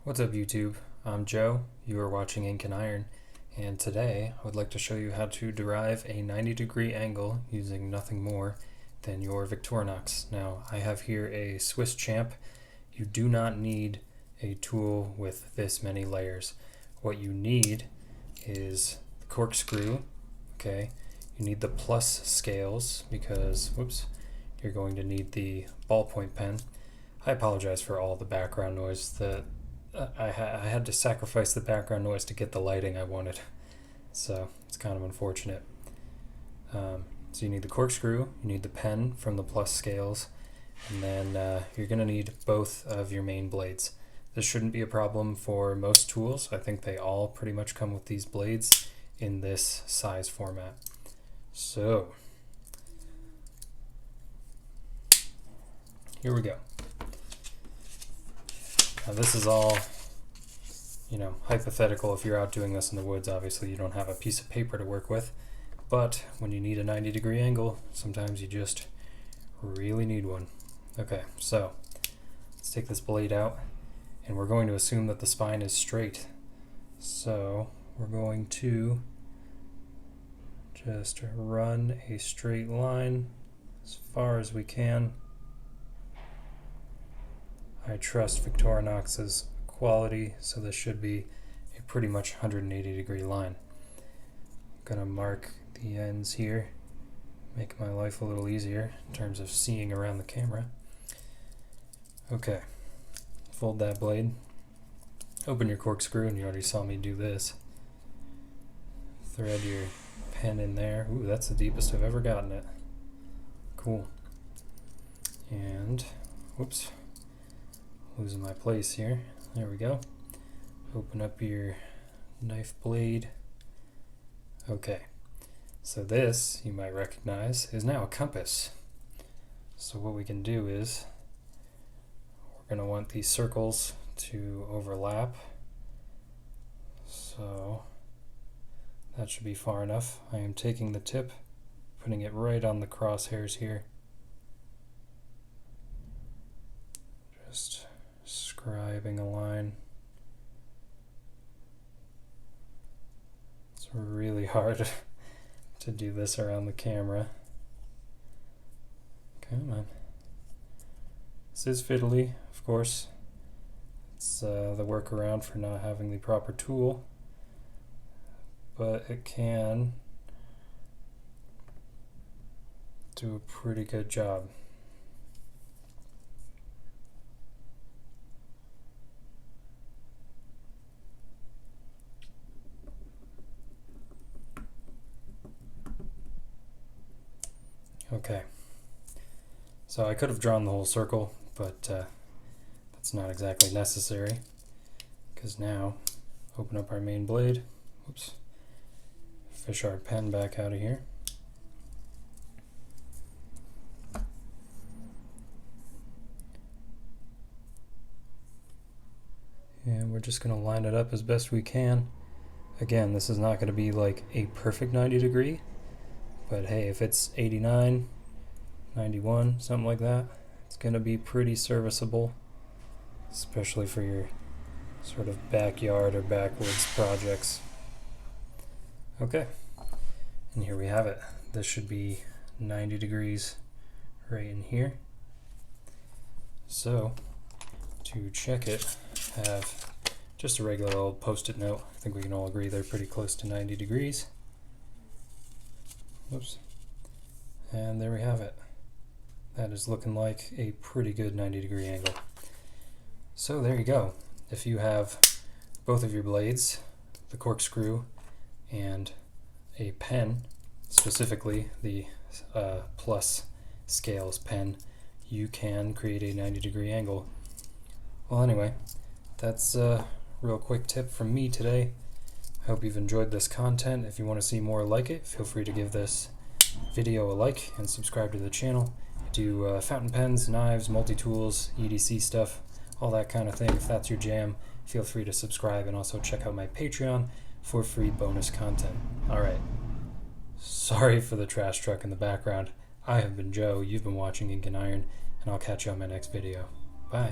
What's up YouTube? I'm Joe, you are watching Ink&Iron, and today I would like to show you how to derive a 90-degree angle using nothing more than your Victorinox. Now I have here a Swiss Champ. You do not need a tool with this many layers. What you need is the corkscrew, okay? You need the plus scales because, you're going to need the ballpoint pen. I apologize for all the background noise. I had to sacrifice the background noise to get the lighting I wanted, so it's kind of unfortunate. So you need the corkscrew, you need the pen from the plus scales, and then you're going to need both of your main blades. This shouldn't be a problem for most tools. I think they all pretty much come with these blades in this size format. So here we go. Now this is all, hypothetical. If you're out doing this in the woods, obviously you don't have a piece of paper to work with. But when you need a 90-degree angle, sometimes you just really need one. Okay, so let's take this blade out, and we're going to assume that the spine is straight. So we're going to just run a straight line as far as we can. I trust Victorinox's quality, so this should be a pretty much 180-degree line. I'm gonna mark the ends here, make my life a little easier in terms of seeing around the camera. Okay, fold that blade, open your corkscrew, and you already saw me do this. Thread your pen in there. Ooh, that's the deepest I've ever gotten it. Cool. And, whoops. Losing my place here. There we go. Open up your knife blade. Okay, so this, you might recognize, is now a compass. So what we can do is, we're going to want these circles to overlap. So that should be far enough. I am taking the tip, putting it right on the crosshairs here. Just scribing a line. It's really hard to do this around the camera. Come on. This is fiddly, of course. It's the workaround for not having the proper tool, but it can do a pretty good job. Okay, so I could have drawn the whole circle, but that's not exactly necessary, because now, open up our main blade, fish our pen back out of here. And we're just going to line it up as best we can. Again, this is not going to be like a perfect 90 degree. But hey, if it's 89, 91, something like that, it's going to be pretty serviceable, especially for your sort of backyard or backwoods projects. Okay, and here we have it. This should be 90 degrees right in here. So, to check it, I have just a regular old post-it note. I think we can all agree they're pretty close to 90 degrees. Whoops. And there we have it. That is looking like a pretty good 90-degree angle. So there you go. If you have both of your blades, the corkscrew, and a pen, specifically the plus scales pen, you can create a 90-degree angle. Well, anyway, that's a real quick tip from me today. I hope you've enjoyed this content. If you want to see more like it, feel free to give this video a like and subscribe to the channel. I do fountain pens, knives, multi-tools, EDC stuff, all that kind of thing. If that's your jam, feel free to subscribe and also check out my Patreon for free bonus content. Alright, sorry for the trash truck in the background. I have been Joe, you've been watching Ink&Iron, and I'll catch you on my next video. Bye.